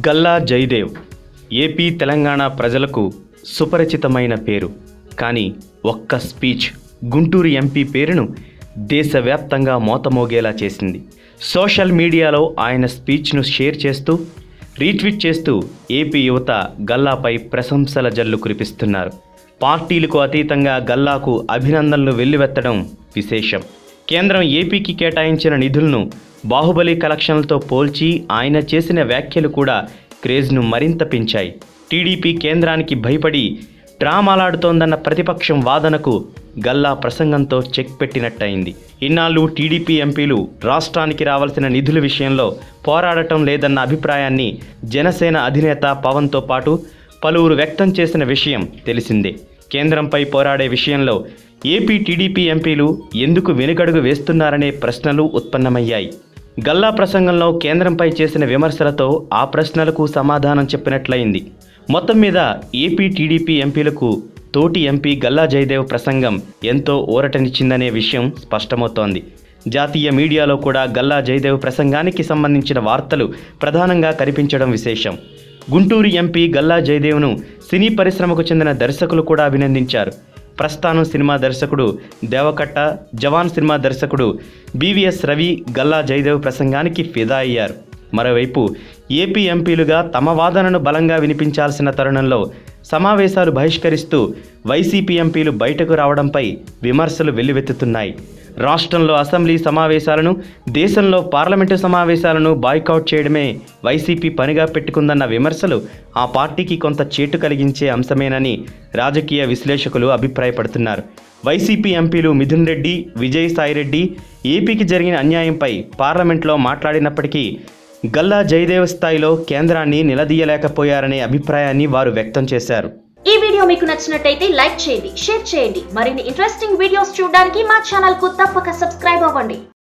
Galla Jayadev AP Telangana ప్రజలకు సుపరిచితమైన పేరు. కానీ ఒక్క స్పీచ్ గుంటూరు ఎంపీ పేరును దేశవ్యాప్తంగా మోతమోగేలా చేసింది. సోషల్ మీడియాలో ఆయన స్పీచ్ను షేర్ చేస్తూ రీట్వీట్ చేస్తూ ఏపీ యువత గల్లాపై ప్రశంసల జల్లు కురిపిస్తున్నారు. పార్టీలకు అతీతంగా గల్లాకు అభినందనలు వెల్లువెత్తడం విశేషం. కేంద్రం ఏపీకి కేటాయించిన నిధులను బాహుబలి కలెక్షన్లతో పోల్చి ఆయన చేసిన వ్యాఖ్యలు కూడా క్రేజ్ను మరింత పెంచాయి. టీడీపీ కేంద్రానికి భయపడి డ్రామాలాడుతోందన్న ప్రతిపక్షం వాదనకు గల్లా ప్రసంగంతో చెక్ పెట్టినట్టయింది. ఇన్నాళ్ళు టీడీపీ ఎంపీలు రాష్ట్రానికి రావాల్సిన నిధుల విషయంలో పోరాడటం లేదన్న అభిప్రాయాన్ని జనసేన అధినేత పవన్తో పాటు పలువురు వ్యక్తం చేసిన విషయం తెలిసిందే. కేంద్రంపై పోరాడే విషయంలో ఏపీ టీడీపీ ఎంపీలు ఎందుకు వెనుకడుగు వేస్తున్నారనే ప్రశ్నలు ఉత్పన్నమయ్యాయి. గల్లా ప్రసంగంలో కేంద్రంపై చేసిన విమర్శలతో ఆ ప్రశ్నలకు సమాధానం చెప్పినట్లయింది. మొత్తం మీద ఏపీ టీడీపీ ఎంపీలకు తోటి ఎంపీ గల్లా జయదేవ్ ప్రసంగం ఎంతో ఊరటనిచ్చిందనే విషయం స్పష్టమవుతోంది. జాతీయ మీడియాలో కూడా గల్లా జయదేవ్ ప్రసంగానికి సంబంధించిన వార్తలు ప్రధానంగా కనిపించడం విశేషం. గుంటూరు ఎంపీ గల్లా జయదేవ్ను సినీ పరిశ్రమకు చెందిన దర్శకులు కూడా అభినందించారు. ప్రస్థానం సినిమా దర్శకుడు దేవకట్ట, జవాన్ సినిమా దర్శకుడు బీవీఎస్ రవి గల్లా జయదేవ్ ప్రసంగానికి ఫిదా అయ్యారు. మరోవైపు ఏపీ ఎంపీలుగా తమ వాదనను బలంగా వినిపించాల్సిన తరుణంలో సమావేశాలు బహిష్కరిస్తూ వైసీపీ ఎంపీలు బయటకు రావడంపై విమర్శలు వెల్లువెత్తుతున్నాయి. రాష్ట్రంలో అసెంబ్లీ సమావేశాలను, దేశంలో పార్లమెంటు సమావేశాలను బాయ్కాట్ చేయడమే వైసీపీ పనిగా పెట్టుకుందన్న విమర్శలు ఆ పార్టీకి కొంత చేటు కలిగించే అంశమేనని రాజకీయ విశ్లేషకులు అభిప్రాయపడుతున్నారు. వైసీపీ ఎంపీలు మిథున్ రెడ్డి, విజయసాయిరెడ్డి ఏపీకి జరిగిన అన్యాయంపై పార్లమెంట్లో మాట్లాడినప్పటికీ గల్లా జయదేవ్ స్థాయిలో కేంద్రాన్ని నిలదీయలేకపోయారనే అభిప్రాయాన్ని వారు వ్యక్తం చేశారు. ఈ వీడియో మీకు నచ్చినట్టయితే లైక్ చేయండి, షేర్ చేయండి. మరిన్ని ఇంట్రెస్టింగ్ వీడియోస్ చూడడానికి మా ఛానల్ కు తప్పక సబ్స్క్రైబ్ అవ్వండి.